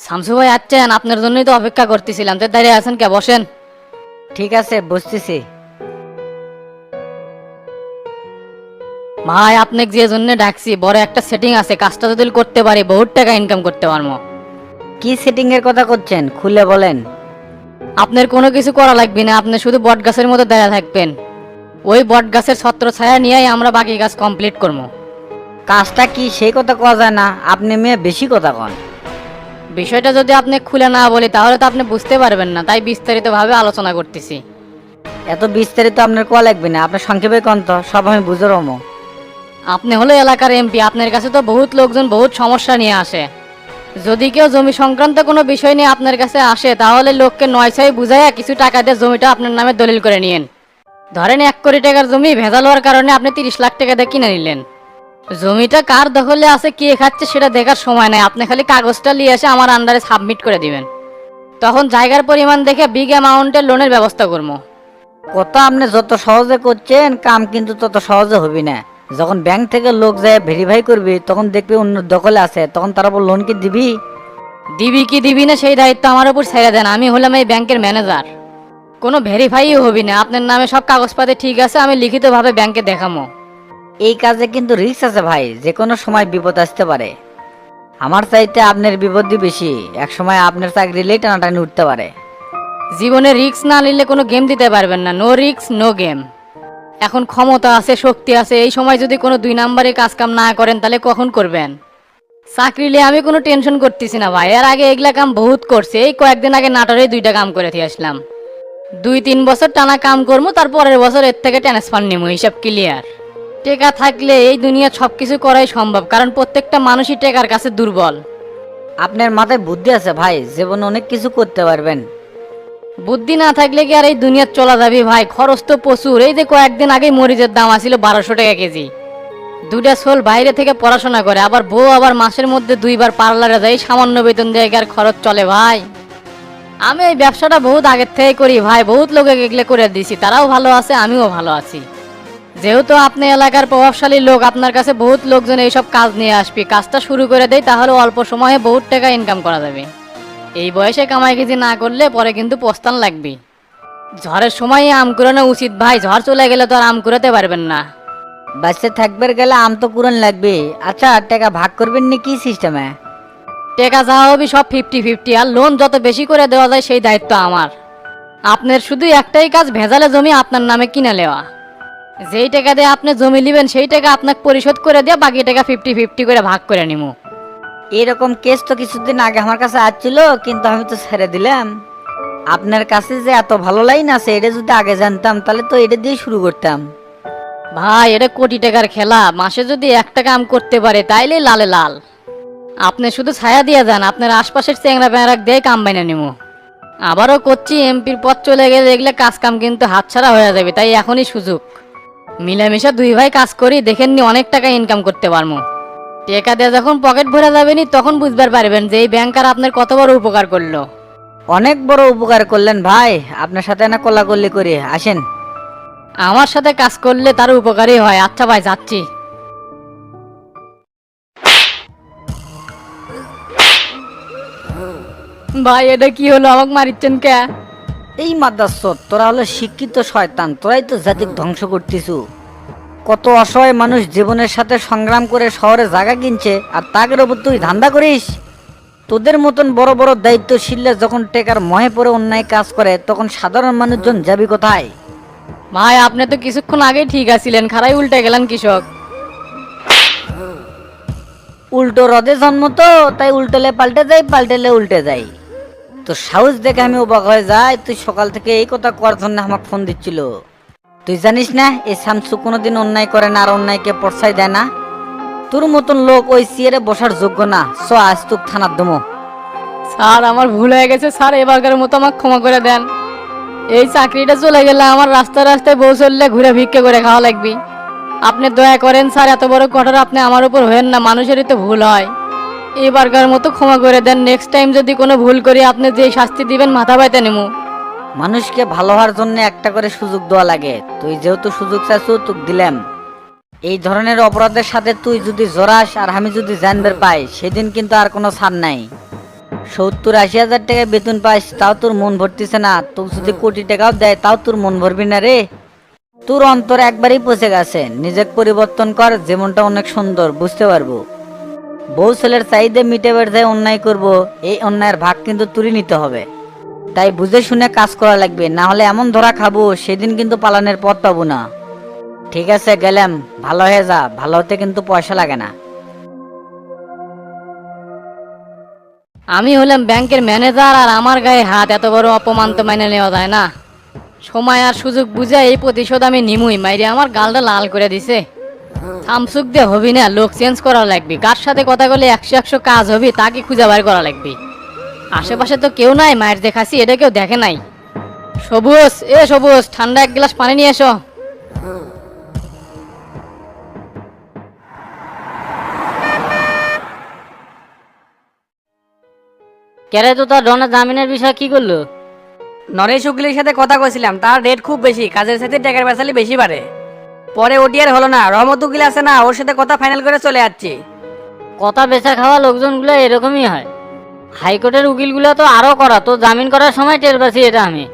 শামসু ভাই আছেন? আপনার জন্যই তো অপেক্ষা করতেছিলাম। তো দাঁড়িয়ে আছেন কে? বসেন। ঠিক আছে, বুঝতেছি। ভাই আপনাকে যে জন্য ডাকছি, বড় একটা সেটিং আছে, কাজটা যদি করতে পারি বহুত টাকা ইনকাম করতে পারবো। কি সেটিং এর কথা করছেন, খুলে বলেন। আপনার কোনো কিছু করা লাগবে না, আপনি শুধু বট গাছের মতো দাঁড়িয়ে থাকবেন। ওই বট গাছের ছত্র ছায়া নিয়েই আমরা বাকি কাজ কমপ্লিট করবো। কাজটা কি সেই কথা কওয়া যায় না? আপনি মেয়ে বেশি কথা কন। বিষয়টা যদি আপনি খুলে না বলি তাহলে তো আপনি বুঝতে পারবেন না, তাই বিস্তারিতভাবে আলোচনা করতেছি। এত বিস্তারিত আপনার কোয়া লাগবে না, আপনার সংক্ষেপে কন তো, সব আমি বুঝে রমো। আপনি হলো এলাকার এমপি, আপনার কাছে তো বহুত লোকজন বহুত সমস্যা নিয়ে আসে। যদি কেউ জমি সংক্রান্ত কোনো বিষয় নিয়ে আপনার কাছে আসে তাহলে লোককে নয় ছয় বুঝাইয়া কিছু টাকা দিয়ে জমিটা আপনার নামে দলিল করে নিয়েন। ধরেন 1 কোটি টাকার জমি ভেজাল হওয়ার কারণে আপনি 30 লাখ টাকা দিয়ে কিনে নিলেন। জমিটা কার দখলে আছে, কে খাচ্ছে সেটা দেখার সময় নাই, আপনি খালি কাগজটা নিয়ে এসে আমার আন্ডারে সাবমিট করে দিবেন। তখন জায়গার পরিমাণ দেখে বিগ অ্যামাউন্টের লোনের ব্যবস্থা করবো। কথা আপনি যত সহজে করছেন, কাম কিন্তু তত সহজে হবি না। যখন ব্যাংক থেকে লোক যায় ভেরিফাই করবি, তখন দেখবি অন্য দখলে আছে, তখন তারা বল লোন কি দিবি? দিবি কি দিবি না সেই দায়িত্ব আমার উপর ছেড়ে দেন, আমি হলাম এই ব্যাংকের ম্যানেজার। কোনো ভেরিফাই হবি না, আপনার নামে সব কাগজপাতি ঠিক আছে, আমি লিখিতভাবে ব্যাংকে দেখামো। এই কাজে কিন্তু রিস্ক আছে ভাই, যে কোনো সময় বিপদ আসতে পারে। আমার চাইতে আপনার বিপদই বেশি, এক সময় আপনার চাকরিলেই টানাটানি উঠতে পারে। জীবনে রিস্ক না নিলে কোনো গেম দিতে পারবেন না, নো রিস্ক নো গেম। এখন ক্ষমতা আছে, শক্তি আছে, এই সময় যদি কোনো 2 নম্বরে কাজ কাম না করেন তাহলে কখন করবেন? চাকরি নিয়ে আমি কোনো টেনশন করতেছি না ভাই, এর আগে এগুলা কাম বহুত করছে। এই কয়েকদিন আগে নাটোরে 2টা কাম করে দিয়ে আসলাম। 2-3 বছর টানা কাম করবো, তারপরের বছর এর থেকে ট্রান্সফার নেবো, হিসাব ক্লিয়ার। টেকা থাকলে এই দুনিয়া সব কিছু করাই সম্ভব, কারণ প্রত্যেকটা মানুষই টেকার কাছে দুর্বল। আপনার মাথায় বুদ্ধি আছে ভাই, জীবনে অনেক কিছু করতে পারবেন। বুদ্ধি না থাকলে কি আর এই দুনিয়া চলা যাবে ভাই? খরচ তো প্রচুর। এই যে কয়েকদিন আগে মরিচের দাম আসছিল 1200 টাকা কেজি। 2টা ছোল বাইরে থেকে পড়াশোনা করে, আবার বউ আবার মাসের মধ্যে 2বার পার্লারে যায়, সামান্য বেতন দিয়ে আর খরচ চলে ভাই? আমি এই ব্যবসাটা বহুত আগের থেকে করি ভাই, বহুত লোকে এগুলো করে দিছি, তারাও ভালো আছে, আমিও ভালো আছি। যেহেতু আপনি এলাকার প্রভাবশালী লোক, আপনার কাছে বহুত লোকজন এইসব কাজ নিয়ে আসবে, কাজটা শুরু করে দেয় তাহলে অল্প সময়ে বহুত টাকা ইনকাম করা যাবে। এই বয়সে কামাই কিছু না করলে পরে কিন্তু পস্তান লাগবে। ঝড়ের সময় আম কুড়ানো উচিত ভাই, ঝড় চলে গেলে তো আর আম কুড়াতে পারবেন না। বাচ্চা থাকবার গেলে আম তো কুরন লাগবে। আচ্ছা, টাকা ভাগ করবেন নি কি সিস্টেমে? টাকা যা হবে সব 50-50, আর লোন যত বেশি করে দেওয়া যায় সেই দায়িত্ব আমার। আপনার শুধু একটাই কাজ, ভেজালে জমি আপনার নামে কিনে নেওয়া। যেই টাকা দিয়ে আপনি জমি নেবেন সেই টাকা আপনাকে পরিশোধ করে দিয়ে বাকি টাকা 50-50 করে ভাগ করে নিব। এরকম কেস তো কিছুদিন আগে আমার কাছে আসছিল, কিন্তু আমি তো ছেড়ে দিলাম। আপনার কাছে যে এত ভালো লাইন আছে, এটা যদি আগে জানতাম তাহলে তো এটা দিয়ে শুরু করতাম। ভাই এটা কোটি টাকার খেলা, মাসে যদি 1 টাকা আম করতে পারে তাইলে লালে লাল। আপনি শুধু ছায়া দিয়ে যান, আপনার আশপাশের চেংরা বেড়াক দিয়ে কাম বাইনা নিব। আবারও করছি, এমপির পথ চলে গেলে এগুলো কাজ কাম কিন্তু হাতছাড়া হয়ে যাবে, তাই এখনই সুযোগ। মিলামিশা 2 ভাই কাজ করি, দেখেননি অনেক টাকা ইনকাম করতে পারবো। টাকা দিয়ে যখন পকেট ভরে যাবেনি তখন বুঝবার পারবেন যে এই ব্যাংকার আপনার কত বড় উপকার করলো। অনেক বড় উপকার করলেন ভাই, আপনার সাথে না কোলাকুলি করি, আসেন। আমার সাথে কাজ করলে তার উপকারই হয়। আচ্ছা ভাই, যাচ্ছি। ভাই এটা কি হলো, আমাকে মারিচ্ছেন কে? এই মাদ্রাসত তোরা হলো শিক্ষিত শয়তান, তোরাই তো জাতিক ধ্বংস করতিছু। কত অসহায় মানুষ জীবনের সাথে সংগ্রাম করে শহরে জায়গা কিনছে, আর তাগের ওপর তুই ধান্দা করিস। তোদের মতন বড় বড় দায়িত্বশীলরা যখন টেকার মহে পড়ে অন্যায় কাজ করে, তখন সাধারণ মানুষজন যাবি কোথায়? ভাই আপনি তো কিছুক্ষণ আগেই ঠিক আছিলেন, খারাই উল্টে গেলেন কৃষক। উল্টো হ্রদে জন্ম তো, তাই উল্টেলে পাল্টে যাই, পাল্টেলে উল্টে যাই। তো সাহস দেখে আমি অবাক হয়ে যাই, তুই সকাল থেকে এই কথা করার জন্য আমাকে ফোন দিচ্ছিল। তুই জানিস না এই শামসু কোনোদিন অন্যায় করে না, আর অন্যায়কে পরছাই দেয় না। তোর মতন লোক ওই চেয়ারে বসার যোগ্য না। চ আজ তোকে থানার দমো। স্যার আমার ভুল হয়ে গেছে স্যার, এবারকার মতো আমাকে ক্ষমা করে দেন। এই চাকরিটা চলে গেলে আমার রাস্তায় রাস্তায় বউ চললে ঘুরে ভিক্ষে করে খাওয়া লাগবে। আপনি দয়া করেন স্যার, এত বড় কঠোর আপনি আমার উপর হবেন না, মানুষেরই তো ভুল হয়। এবারকার মতো ক্ষমা করে দেন, নেক্সট টাইম যদি কোনো ভুল করি আপনি যে শাস্তি দিবেন মাথা পাইতে নেবো। মানুষকে ভালো হওয়ার জন্য একটা করে সুযোগ দেওয়া লাগে, তুই যেহেতু সুযোগ চাইছু তোকে দিলাম। এই ধরনের অপরাধের সাথে তুই যদি জড়াস আর আমি যদি জানবার পাই, সেদিন কিন্তু আর কোনো ছাড় নাই। 70-80 হাজার টাকা বেতন পাস, তাও তোর মন ভরতিছে না। তোর যদি কোটি টাকাও দেয় তাও তোর মন ভরবি না রে। তোর অন্তর একবারই পচে গেছে। নিজেকে পরিবর্তন কর, জীবনটা অনেক সুন্দর, বুঝতে পারবো। বউ ছেলের চাহিদা মিটাবার যায় অন্যায় করব, এই অন্যায়ের ভাগ কিন্তু তুলে নিতে হবে। তাই বুঝে শুনে কাজ করা লাগবে, না হলে এমন ধরা খাবো সেদিন কিন্তু পালানের পথ পাবো না। ঠিক আছে, গেলাম। ভালো হয়ে যা, ভালো হতে কিন্তু পয়সা লাগে না। আমি হলাম ব্যাংকের ম্যানেজার আর আমার গায়ে হাত, এত বড় অপমান তো মেনে নেওয়া যায় না। সময় আর সুযোগ বুঝে এই প্রতিশোধ আমি নিমুই। মাইরে আমার গালটা লাল করে দিছে। থামসুক দিয়ে হবি না, লোক চেঞ্জ করা লাগবে। কার সাথে কথা বলে 100 কাজ হবি তাকে খুঁজে বার করা লাগবে। আশেপাশে তো কেউ নাই, মায়ের দেখাছি এটা কেউ দেখে নাই। সবুজ, সবুজ, ঠান্ডা এক গ্লাস পানি নিয়ে এসো। কেরে তো তার ডনের জামিনের বিষয় কি করলো? নরেশ উকিলের সাথে কথা কইছিলাম, তার রেট খুব বেশি, কাজের সাথে টাকার বেসালি বেশি বাড়ে। পরে ওটি আর হলো না। রহমত উকিল আছে না, ওর সাথে কথা ফাইনাল করে চলে যাচ্ছি। কথা বেচা খাওয়া লোকজনগুলো এরকমই হয়। হাইকোর্টের উকিলগুলো তো আরো করা, তো জামিন করার সময় টের পাচ্ছি এটা আমি।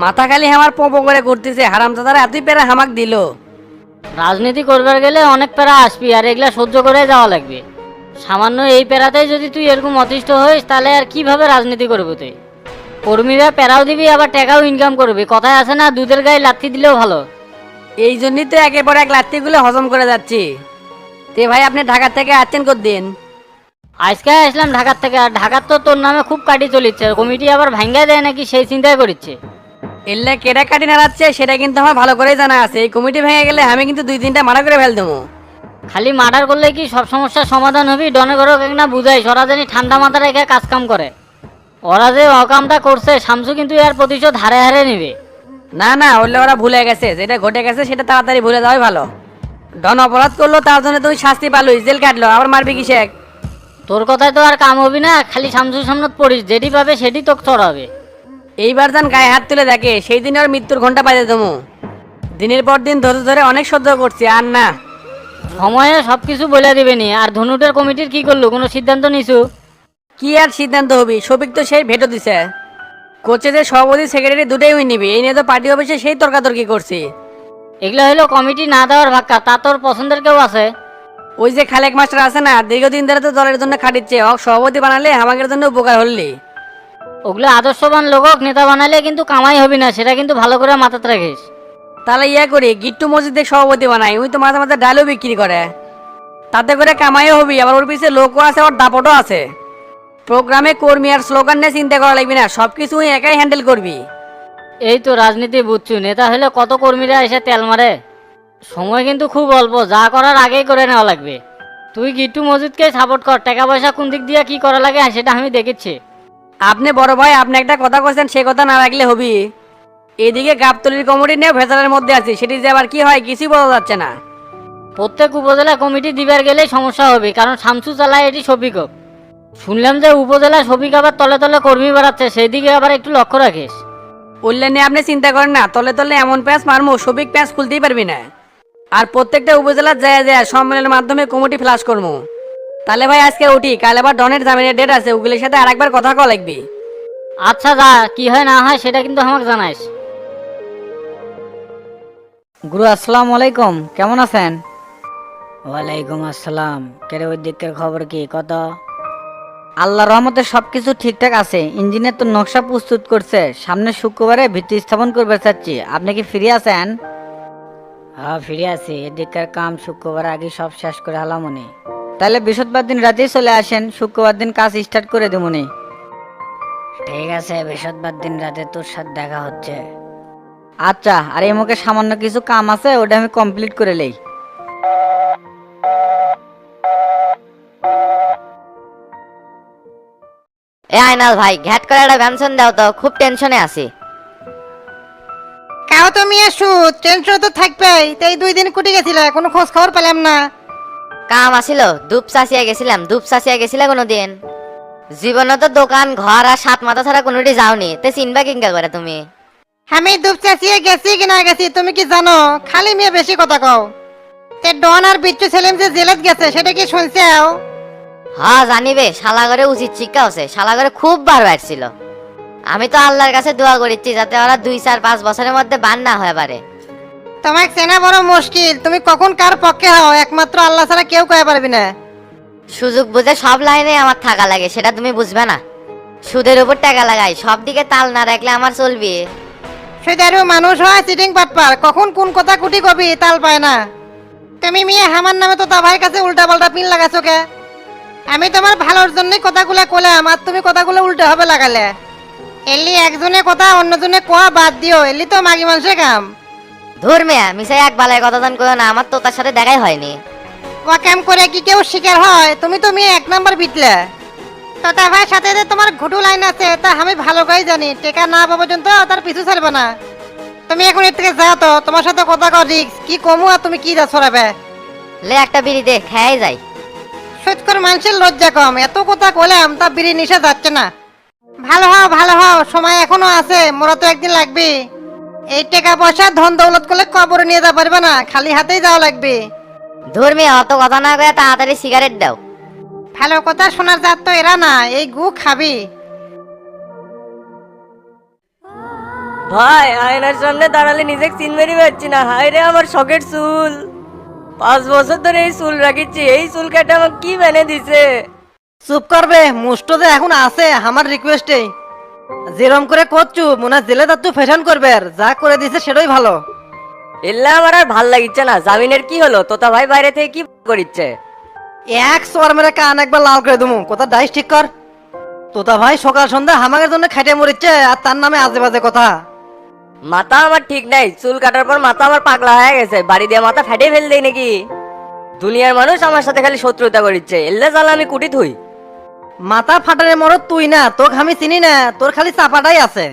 মাথা খালি আমার পোপো করে ঘুরতেছে, হারামজাদারা এতই পেরা হামাক দিল। রাজনীতি করবার গেলে অনেক প্যারা আসবি, আর এগুলা সহ্য করে যাওয়া লাগবে। সামান্য এই প্যারাতেই যদি তুই এরকম অতিষ্ঠ হইস তাহলে আর কিভাবে রাজনীতি করবি তুই? কর্মীরা প্যারাও দিবি আবার টাকাও ইনকাম করবি। কথায় আছে না, দুধের গায়ে লাথি দিলেও ভালো। এই জন্যই তো একের পর এক লাত্তিগুলো হজম করে যাচ্ছি। তে ভাই, আপনি ঢাকা থেকে আসছেন কতদিন? আজকে আসলাম ঢাকার থেকে। আর ঢাকার তো তোর নামে খুব কাটি চলিচ্ছে, কমিটি আবার ভাঙ্গা দেয় নাকি সেই চিন্তাই করছে। এলে কেটা কাটি নাড়াচ্ছে সেটা কিন্তু আমার ভালো করেই জানা আছে। এই কমিটি ভেঙে গেলে আমি কিন্তু 2-3টা মারা করে ফেল দেবো। খালি মার্ডার করলে কি সব সমস্যার সমাধান হবি? ডনে ঘর না বুঝাই, ওরা জানি ঠান্ডা মাথা রেখে কাজ কাম করে। ওরা যে অকামটা করছে, শামসু কিন্তু এর প্রতিশোধ হারে হারে নিবে। না না, হলে ওরা ভুলে গেছে, যেটা ঘটে গেছে সেটা তাড়াতাড়ি ভুলে যাওয়াই ভালো। ডন অপরাধ করলো, তার জন্য তুই শাস্তি পালো, জেল কাটলো, আবার মারবি কিসে? তোর কথায় তো আর কাম হবি না। খালি শামসুর সামনে পড়িস, যেটি পাবে সেটি তোকে চড়াবে। এইবার যান গায়ে হাত তুলে দেখে, সেই দিন ওর মৃত্যুর ঘন্টা বাজে দেবো। দিনের পর দিন ধরে ধরে অনেক সহ্য করছি, আর না। সময়ে সবকিছু বলে দিবেনি। আর ধনুটের কমিটির কি করলো, কোনো সিদ্ধান্ত নিছু? কি আর সিদ্ধান্ত হবি, সবিক তো সেই ভেটো দিছে। কোচে যে সভাপতি সেক্রেটারি দুটাই উইন নিবি, এই নিয়ে তো পার্টি অফিসে সেই তর্কাতর্কি করছি। এগুলো হলো কমিটি না দেওয়ার ভাক্কা। তা তোর পছন্দের কেউ আছে? ওই যে খালেক মাস্টার আছে না, দীর্ঘদিন ধরে তো দলের জন্য খাটিচ্ছে, ওক সভাপতি বানালে আমাদের জন্য উপকার হলি। ওগুলো আদর্শবান লোকক নেতা বানালে কিন্তু কামাই হবি না, সেটা কিন্তু ভালো করে মাথাতে রাখিস। তাহলে ইয়া করি, গিট্টু মসজিদের সভাপতি বানাই, ওই তো মাঝে মাঝে ডালও বিক্রি করে, তাতে করে কামাইও হবি, আবার ওর পিছিয়ে লোকও আছে, ওর দাপটও আছে। প্রোগ্রামে কর্মী আর স্লোগান নিয়ে চিন্তা করা লাগবে না, সবকিছু একাই হ্যান্ডেল করবি। এই তো রাজনীতি বুঝছু, নেতা হলে কত কর্মীরা এসে তেল মারে। সময় কিন্তু খুব অল্প, যা করার আগেই করে নেওয়া লাগবে। তুই গিট্টু মসজিদকে সাপোর্ট কর, টাকা পয়সা কোন দিক দিয়ে কি করা লাগে সেটা আমি দেখেছি। আপনি বড় ভাই, আপনি একটা কথা বলছেন, সে কথা না রাখলে হবি। এদিকে গাবতলির কমিটি নিয়ে ভেতরের মধ্যে আছি, সেটি যে আবার কি হয় কিছুই বোঝা যাচ্ছে না। প্রত্যেক উপজেলা কমিটি দিবার গেলেই সমস্যা হবে, কারণ শামসু চালায় এটি সফিকক। শুনলাম যে উপজেলা সফিক আবার তলে তলে কর্মী বাড়াচ্ছে, সেই দিকে আবার একটু লক্ষ্য রাখিস। উল্লেখ নিয়ে আপনি চিন্তা করেন না, তলে তলে এমন প্যাঁচ মারমু সবিক প্যাঁচ খুলতেই পারবি না। আর প্রত্যেকটা উপজেলার যায় যায় সম্মেলনের মাধ্যমে কমিটি ফ্লাশ করবো। তাহলে ভাই আজকে উঠি, কাল আবার ডনের জামিনের ডেট আছে, ওগুলির সাথে আর একবার কথা কওয়া লাগবে। আচ্ছা যা, কি হয় না হয় সেটা কিন্তু আমাকে জানাইস। গুরু আসসালামু আলাইকুম, কেমন আছেন? ওয়ালাইকুম আসসালাম। কেরে ওই দিকের খবর কি কত? আল্লাহর রহমতে সবকিছু ঠিকঠাক আছে। ইঞ্জিনের তো নকশা প্রস্তুত করছে, সামনে শুক্রবারে ভিত্তি স্থাপন করবে চাচ্ছি। আপনি কি ফ্রি আছেন? হ্যাঁ ফ্রি আছি, এদিককার কাম শুক্রবার আগে সব শেষ করে হলাম মনে। তাহলে বৃহস্পতিবার দিন রাতেই চলে আসেন, শুক্রবার দিন কাজ স্টার্ট করে দেবনি। ঠিক আছে, বৃহস্পতিবার দিন রাতে তোর সাথে দেখা হচ্ছে। আচ্ছা, আর এই মুখে সামান্য কিছু কাম আছে, ওটা আমি কমপ্লিট করে লই। এ আইনাল ভাই, ঘ্যাট করে একটা ব্যঞ্জন দাও তো, খুব টেনশনে আছি। কাও তুমি এসো, টেনশন তো থাকবেই। তাই 2 দিন কুটি গেছিলে, কোনো খোঁজ খবর পেলাম না। কাম আসিল, ধূপ চাষিয়া গেছিলাম। ধূপ চাষিয়া গেছিলে কোনোদিন? জীবনে তো দোকান ঘর আর 7 মাথা ছাড়া কোনোটি যাওনি, তে চিনবা কিংকা করে তুমি? আমি দুপ চাচিয়ে গেছি কি না গেছি তুমি কি জানো? খালি মেয়ে বেশি কথা কও। তে ডন আর বিচ্ছু সেলিম যে জেলত গেছে সেটা কি শুনছাও? হ্যাঁ জানিবে, শালাগরে উচিত শিক্ষা হচ্ছে, শালাগরে খুব বার বাড়ছিল। আমি তো আল্লাহর কাছে দোয়া করেছি যাতে ওরা 2, 4, 5 বছরের মধ্যে বান না হয়ে পারে। তোমাকে চেনা বড় মুশকিল, তুমি কখন কার পক্ষে হও একমাত্র আল্লাহ ছাড়া কেউ কয়ে পারবি না। সুযোগ বুঝে সব লাইনে আমার থাকা লাগে, সেটা তুমি বুঝবে না। সুদের উপর টাকা লাগাই, সব দিকে তাল না রাখলে আমার চলবে। সেটারও মানুষ হয় চিটিং পাটপার, কখন কোন কথা কুটি কবি তাল পায় না। তুমি মেয়ে আমার নামে তো তা ভাইয়ের কাছে উল্টা পাল্টা পিন লাগাছো কে? আমি তোমার ভালোর জন্যই কথাগুলো কলাম, আর তুমি কথাগুলো উল্টো হবে লাগালে। এলি একজনের কথা অন্যজনে কোয়া বাদ দিও, এলি তো মাগি মানুষের কাম। ধুর মেয়া, মিশাই এক বালায় কথা দান করো না, আমার তো তার সাথে দেখাই হয়নি। ও কাম করে কি কেউ শিকার হয়? তুমি তো মেয়ে 1 নাম্বার বিটলে। তোতা ভাইয়ের সাথে যে তোমার ঘুটু লাইন আছে তা আমি ভালো করেই জানি, টেকা না পাওয়া পর্যন্ত তার পিছু ছাড়বে না। তুমি এখন এর থেকে যাও তো, তোমার সাথে কথা কর রিক্স, কি কমু আর তুমি কি যা ছড়াবে। লে একটা বিড়ি দে, খেয়াই যাই। সত্যকর মানুষের লজ্জা কম, এত কথা কলাম তা বিড়ি নিশা যাচ্ছে না। ভালো হও ভালো হও, সময় এখনো আছে, মোরা তো একদিন লাগবে। এই টাকা পয়সা ধন দৌলত করলে কবরে নিয়ে যেতে পারবে না, খালি হাতেই যাওয়া লাগবে। ধুর মেয়া, অত কথা না কয়ে তাড়াতাড়ি সিগারেট দাও। ভালো কথা শোনার জাত তো এরা না, এই গু খাবি। ভাই আয়নার সামনে দাঁড়ালে নিজে চিনবেরই পারছি না। হায় রে আমার শখের চুল, 5 বছর ধরে এই চুল রাখিছি, এই চুল কেটে আমাকে কি বেনে দিছে। চুপ করবে, মুষ্ট যে এখন আছে আমার রিকোয়েস্টে। যেরম করে করছু মনে জেলে তার তুই ফ্যাশন করবে, আর যা করে দিছে সেটাই ভালো। এল্লা আমার আর ভাল লাগিচ্ছে না। জামিনের কি হলো? তোতা ভাই বাইরে থেকে কি করিচ্ছে? এক সোয়ার মেরে কান একবার লাল করে দেবো, কথা ডাইস ঠিক কর। তোতা ভাই সকাল সন্ধ্যা হামাকের জন্য খাইটে মরিচ্ছে, আর তার নামে আজে বাজে কথা। মাথা আমার ঠিক নাই, চুল কাটার পর মাথা আমার পাগলা হয়ে গেছে, বাড়ি দিয়ে মাথা ফেটে ফেল দেয় নাকি? দুনিয়ার মানুষ আমার সাথে খালি শত্রুতা করিচ্ছে, এল্লা জ্বালা আমি কুটি থুই। মাথা ফাটারে মরদ তুই না, তোকে আমি চিনি না, তোর খালি চাপাটাই আছে।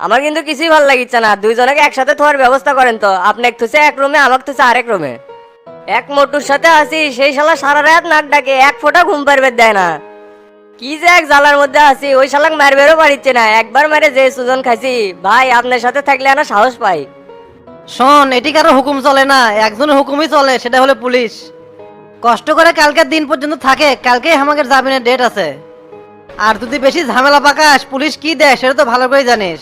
আমার কিন্তু কিছুই ভাল লাগিচ্ছে না। দুইজনকে একসাথে থোয়ার ব্যবস্থা করেন তো। আপনি থুছে এক রুমে, আমাকে থুছে আরেক রুমে। এক মোটুর সাথে আছি, সেই শালা সারা রাত নাক ডাকে, এক ফোঁটা ঘুম পারবে দেয় না। কি যে এক জ্বালার মধ্যে আছি, ওই শালাক মারবেরও পারিচ্ছে না। একবার মারে যে সুজন খাইছি ভাই, আপনার সাথে থাকলে না সাহস পাই। শোন, এটি কারো হুকুম চলে না, একজনের হুকুমই চলে, সেটা হলো পুলিশ। কষ্ট করে কালকের দিন পর্যন্ত থাকে, কালকে আমাদের জামিনের ডেট আছে। আর যদি বেশি ঝামেলা পাকাস পুলিশ কি দেয় সেটা তো ভালো করে জানিস।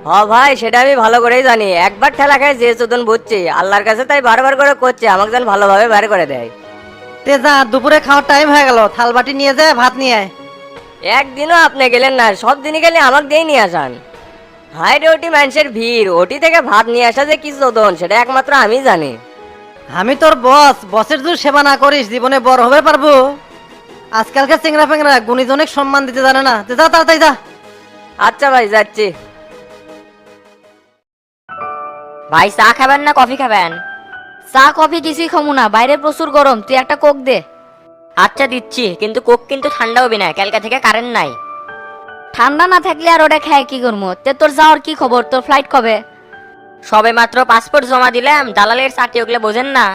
হ ভাই, সেটা আমি ভালো করেই জানি। একবার ঠেলা খাই যে সুজন বুঝছি, আল্লাহর কাছে তাই বারবার করে করছে আমাকে যেন ভালোভাবে বের করে দেয়। তে যা, দুপুরে খাওয়ার টাইম হয়ে গেল, থাল বাটি নিয়ে যায়, ভাত নিয়ে আয়। একদিনও আপনি গেলেন না, সব দিনই গেলে আমাকে দিয়ে নিয়ে আসান। হাই রে, ওটি মানুষের ভিড়, ওটি থেকে ভাত নিয়ে আসা যে কি চোদন সেটা একমাত্র আমি জানি। আমি তোর বস, বসের যদি সেবা না করিস জীবনে বড় হবে পারবো? আজকালকার চেংরা ফেংরা গুণীজনক সম্মান দিতে জানে না। তে যা, তাড়াতাড়ি যা। আচ্ছা ভাই, যাচ্ছি। ভাই চা খাবেন না কফি খাবেন? চা কফি কিছুই খামু না, বাইরে প্রচুর গরম, তুই একটা কোক দে। আচ্ছা দিচ্ছি, কিন্তু কোক কিন্তু ঠান্ডা হবে না, কালকা থেকে কারেন্ট নাই। ঠান্ডা না থাকলে আর ওটা খায় কি করবো? তে তোর যাওয়ার কি খবর? তোর ফ্লাইট কবে? সবে মাত্র পাসপোর্ট জমা দিলাম, দালালের চাকরি ওগুলো বোঝেন না।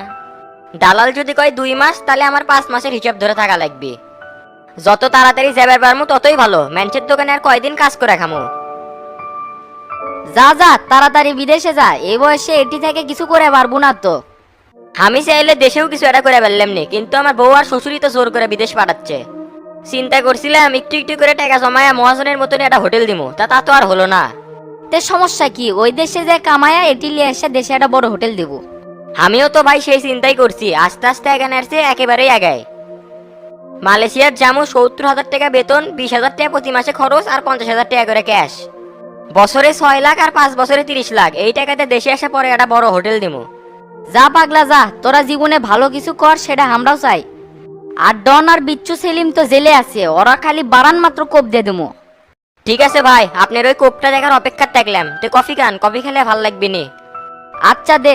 দালাল যদি কয় 2 মাস, তাহলে আমার 5 মাসের হিসাব ধরে থাকা লাগবে। যত তাড়াতাড়ি যাবার পারমু ততই ভালো, ম্যানচের দোকানে আর কয়দিন কাজ করে খামু। যা যা, তাড়াতাড়ি বিদেশে যা, এই বয়সে এটি থেকে কিছু করে পারবো না তো। আমি চাইলে দেশেও কিছু একটা করে ফেললাম নি, কিন্তু আমার বউ আর শ্বশুরই তো জোর করে বিদেশ পাঠাচ্ছে। চিন্তা করছিলাম একটু একটু করে টাকা জমায়া মহাজনের মতন একটা হোটেল দিমু, তা তো আর হলো না। তে সমস্যা কি? ওই দেশে যে কামায়া এটি লিয়ে এসে দেশে একটা বড় হোটেল দিব। আমিও তো ভাই সেই চিন্তাই করছি, আস্তে আস্তে এখানে আসছে একেবারেই আগায়। মালয়েশিয়ার জামু 70,000 টাকা বেতন, 20,000 টাকা প্রতি মাসে খরচ, আর 50,000 টাকা করে ক্যাশ। বছরে 6 লাখ আর 5 বছরে 30 লাখ। এই টাকাতে দেশে আসা পরে একটা বড় হোটেল দিমু। যা পাগলা যা, তোরা জীবনে ভালো কিছু কর, সেটা আমরাও চাই। আর ডন আর বিচ্ছু সেলিম তো জেলে আছে, ওরা খালি বারান মাত্র কোপ দিয়ে দেবো। ঠিক আছে ভাই, আপনার ওই কোপটা দেখার অপেক্ষা থাকলাম। তো কফি খান, কফি খেলে ভাল লাগবে নি। আচ্ছা দে।